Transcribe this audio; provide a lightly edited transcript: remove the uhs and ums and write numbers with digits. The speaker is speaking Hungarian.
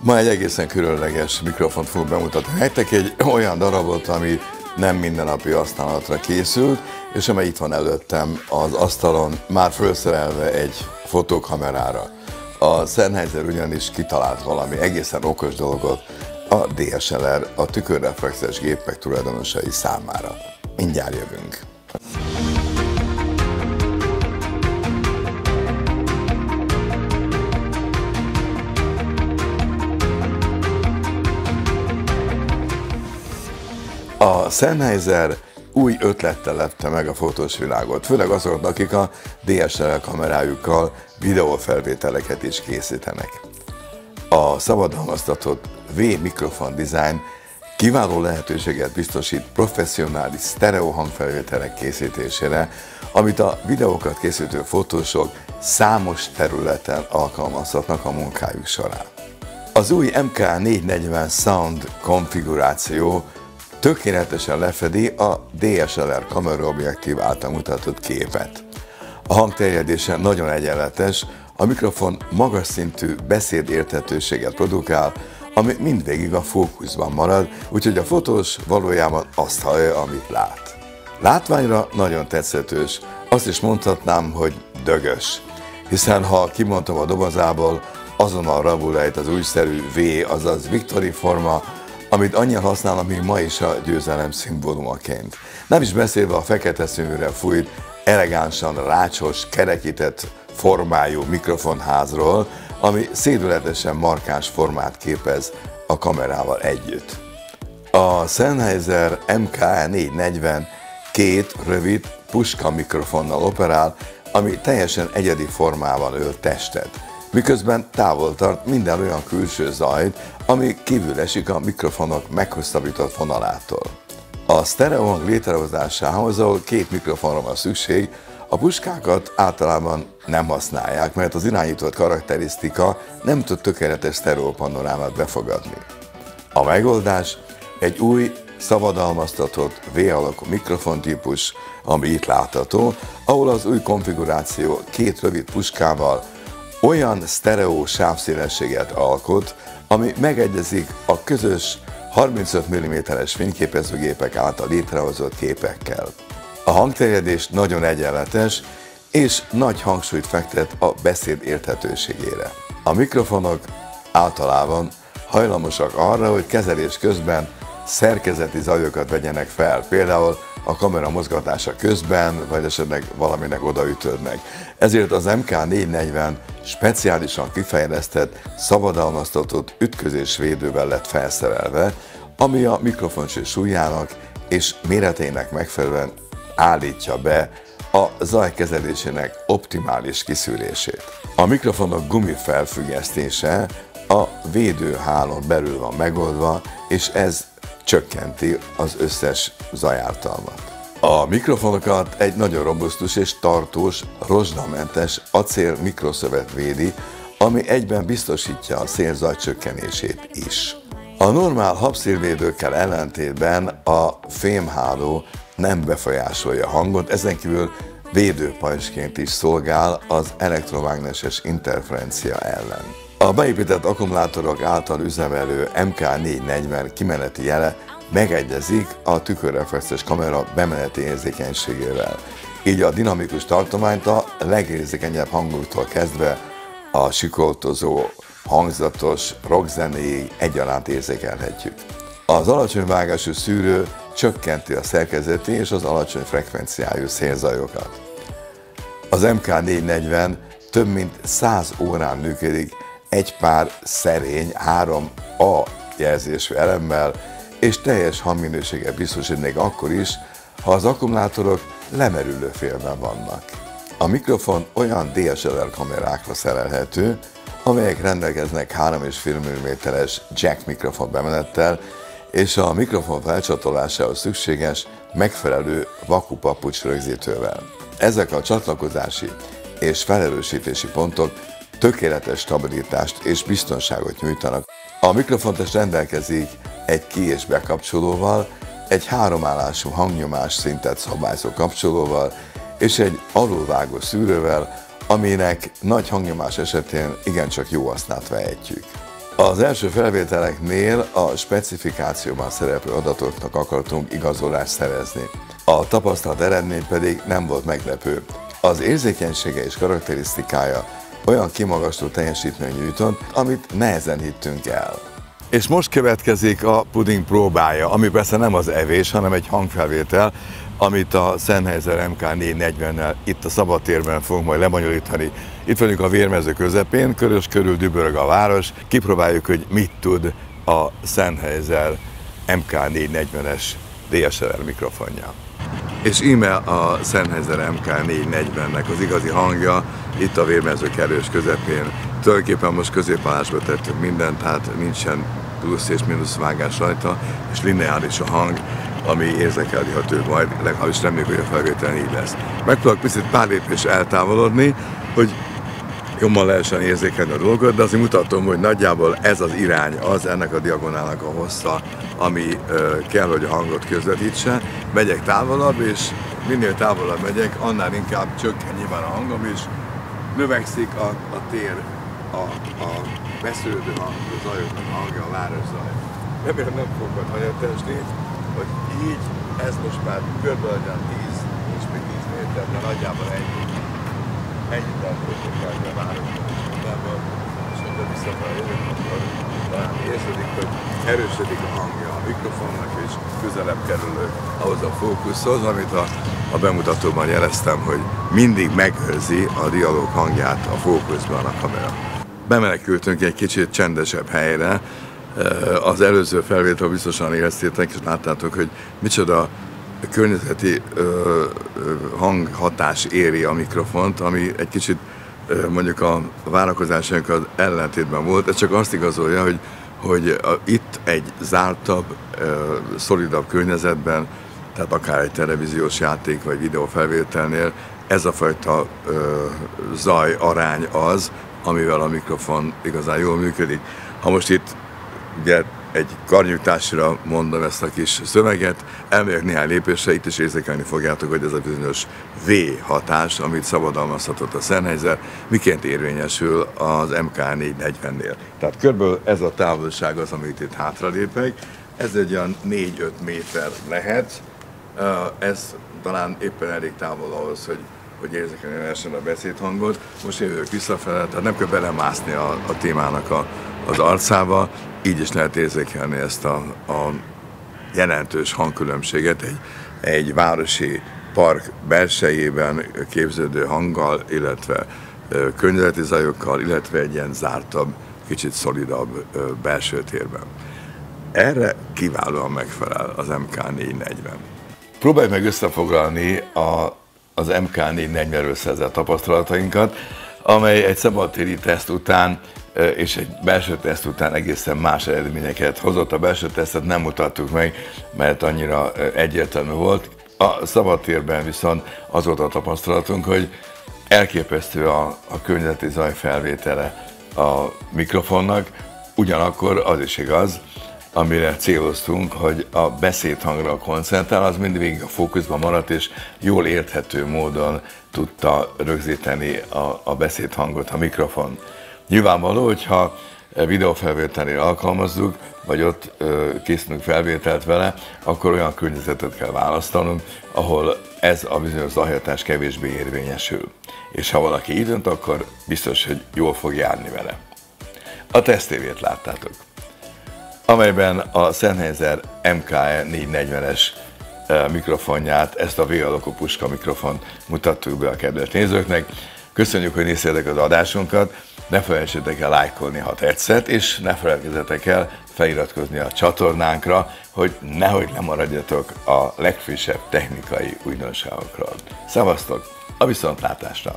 Ma egy egészen különleges mikrofont fogok bemutatni nektek, egy olyan darabot, ami nem mindennapi használatra készült, és amely itt van előttem az asztalon, már felszerelve egy fotókamerára. A Sennheiser ugyanis kitalált valami egészen okos dolgot a DSLR, a tükörreflexes gépek tulajdonosai számára. Mindjárt jövünk. A Sennheiser új ötlettel lepte meg a fotós világot, főleg azoknak, akik a DSLR kamerájukkal videófelvételeket is készítenek. A szabadalmaztatott V-mikrofon design kiváló lehetőséget biztosít professzionális sztereó hangfelvételek készítésére, amit a videókat készítő fotósok számos területen alkalmazhatnak a munkájuk során. Az új MK440 Sound konfiguráció tökéletesen lefedi a DSLR kameraobjektív által mutatott képet. A hangterjedése nagyon egyenletes, a mikrofon magas szintű beszédérthetőséget produkál, ami mindvégig a fókuszban marad, úgyhogy a fotós valójában azt hallja, amit lát. Látványra nagyon tetszetős, azt is mondhatnám, hogy dögös, hiszen ha kimondtam a dobozából, azonnal rabul ejt az újszerű V, azaz Victory forma, amit annyian használnak még ma is a győzelem szimbólumaként. Nem is beszélve a fekete színűre fújt, elegánsan rácsos, kerekített formájú mikrofonházról, ami szédületesen markáns formát képez a kamerával együtt. A Sennheiser MK440 két rövid puska mikrofonnal operál, ami teljesen egyedi formában ölt testet, miközben távol tart minden olyan külső zajt, ami kívül esik a mikrofonok meghosszabbított vonalától. A sztereóhang létrehozásához, ahol két mikrofonra van szükség, a puskákat általában nem használják, mert az irányított karakterisztika nem tud tökéletes sztereópanorámát befogadni. A megoldás egy új, szabadalmaztatott V-alakú mikrofontípus, ami itt látható, ahol az új konfiguráció két rövid puskával olyan sztereó sávszélességet alkot, ami megegyezik a közös 35 mm-es fényképezőgépek által létrehozott képekkel. A hangterjedés nagyon egyenletes, és nagy hangsúlyt fektet a beszéd érthetőségére. A mikrofonok általában hajlamosak arra, hogy kezelés közben szerkezeti zajokat vegyenek fel, például a kamera mozgatása közben, vagy esetleg valaminek odaütődnek. Ezért az MK440 speciálisan kifejlesztett, szabadalmaztatott ütközésvédővel lett felszerelve, ami a mikrofoncső súlyának és méretének megfelelően állítja be a zaj kezelésének optimális kiszűrését. A mikrofonok gumifelfüggesztése a védőhálón belül van megoldva, és ez csökkenti az összes zajártalmat. A mikrofonokat egy nagyon robusztus és tartós, rozsdamentes acél mikroszövet védi, ami egyben biztosítja a szélzaj csökkenését is. A normál habszélvédőkkel ellentétben a fémháló nem befolyásolja a hangot, ezen kívül védőpajzsként is szolgál az elektromágneses interferencia ellen. A beépített akkumulátorok által üzemelő MK440 kimeneti jele megegyezik a tükörreflexes kamera bemeneti érzékenységével. Így a dinamikus tartományt a legérzékenyebb hangoktól kezdve a sikoltozó, hangzatos rockzenéig egyaránt érzékelhetjük. Az alacsony vágású szűrő csökkenti a szerkezeti és az alacsony frekvenciájú szélzajokat. Az MK440 több mint 100 órán működik egy pár szerény 3A jelzésű elemmel, és teljes hangminőséget biztosít még akkor is, ha az akkumulátorok lemerülő félben vannak. A mikrofon olyan DSLR kamerákra szerelhető, amelyek rendelkeznek 3,5 mm-es jack mikrofon bemenettel, és a mikrofon felcsatolásához szükséges megfelelő vakupapucs rögzítővel. Ezek a csatlakozási és felerősítési pontok tökéletes stabilitást és biztonságot nyújtanak. A mikrofon rendelkezik egy ki- és bekapcsolóval, egy háromállású hangnyomás szintet szabályzó kapcsolóval és egy alulvágó szűrővel, aminek nagy hangnyomás esetén igencsak jó hasznát vehetjük. Az első felvételeknél a specifikációban szereplő adatoknak akartunk igazolást szerezni. A tapasztalat eredmény pedig nem volt meglepő. Az érzékenysége és karakterisztikája olyan kimagasló teljesítmény nyújtott, amit nehezen hittünk el. És most következik a puding próbája, ami persze nem az evés, hanem egy hangfelvétel, amit a Sennheiser MK440-nel itt a szabadtérben fogunk majd lebonyolítani. Itt vagyunk a Vérmező közepén, körös körül dübörög a város, kipróbáljuk, hogy mit tud a Sennheiser MK440-es DSLR mikrofonja. És íme a Sennheiser MK440-nek az igazi hangja, itt a Vérmező kerős közepén. Tulajdonképpen most középállásba tettünk mindent, tehát nincsen plusz és mínusz vágás rajta, és lineáris a hang, ami érzékelhető majd, legalábbis reméljük, hogy a felvételen így lesz. Megpróbálok picit pár lépés eltávolodni, hogy jobban lehessen érzékelni a dolgot, de azért mutatom, hogy nagyjából ez az irány az, ennek a diagonálnak a hossza, ami kell, hogy a hangot közvetítse. Megyek távolabb, és minél távolabb megyek, annál inkább csökken nyilván a hangom, és növekszik a tér, a beszélődő hang, a zajoknak a hangja, a városzaj. Remélem nem fogok majd hanyattesni, hogy így, ez most már kb. 10, nincs még 10 méter, de nagyjából ennyit tartottunk el a városban, és hogyha visszafelé jövök, akkor talán érződik, hogy erősödik a hangja a mikrofonnak, és közelebb kerülök ahhoz a fókuszhoz, amit a bemutatóban jeleztem, hogy mindig megőrzi a dialóg hangját a fókuszban a kamera. Bemenekültünk egy kicsit csendesebb helyre. Az előző felvétel biztosan éreztétek, és láttátok, hogy micsoda környezeti hanghatás éri a mikrofont, ami egy kicsit mondjuk a várakozásainkkal ellentétben volt. Ez csak azt igazolja, hogy itt egy zártabb, szolidabb környezetben, tehát akár egy televíziós játék vagy videófelvételnél, ez a fajta zaj arány az, amivel a mikrofon igazán jól működik. Ha most itt ugye egy karnyújtásra mondom ezt a kis szöveget, elmegyek néhány lépésre, itt is érzékelni fogjátok, hogy ez a bizonyos V hatás, amit szabadalmazhatott a Sennheiser, miként érvényesül az MK440-nél. Tehát körülbelül ez a távolság az, amit itt hátralépek, ez egy olyan 4-5 méter lehet, ez talán éppen elég távol ahhoz, hogy érzékelni lehessen a beszédhangot. Most jövök visszafele, tehát nem kell belemászni a témának az arcába, így is lehet érzékelni ezt a jelentős hangkülönbséget egy városi park belsejében képződő hanggal, illetve környezeti zajokkal, illetve egy ilyen zártabb, kicsit szolidabb belső térben. Erre kiválóan megfelel az MK440. Próbálj meg összefoglalni az MK440-ről szerzett tapasztalatainkat, amely egy szabadtéri teszt után és egy belső teszt után egészen más eredményeket hozott. A belső tesztet nem mutattuk meg, mert annyira egyértelmű volt. A szabadtérben viszont az volt a tapasztalatunk, hogy elképesztő a környezeti zaj felvétele a mikrofonnak, ugyanakkor az is igaz, amire céloztunk, hogy a beszédhangra koncentrál, az mindig a fókuszban maradt, és jól érthető módon tudta rögzíteni a beszédhangot a mikrofon. Nyilvánvaló, hogyha videófelvételére alkalmazzuk, vagy ott készítünk felvételt vele, akkor olyan környezetet kell választanunk, ahol ez a bizonyos zajhatás kevésbé érvényesül. És ha valaki így dönt, akkor biztos, hogy jól fog járni vele. A tesztévét láttátok, amelyben a Sennheiser MK440-es mikrofonját, ezt a V-alakú puska mikrofont mutattuk be a kedves nézőknek. Köszönjük, hogy néztétek az adásunkat, ne felejtsétek el lájkolni, ha tetszett, és ne felejtkezzetek el feliratkozni a csatornánkra, hogy nehogy lemaradjatok a legfrissebb technikai újdonságokról. Szevasztok, a viszontlátásra!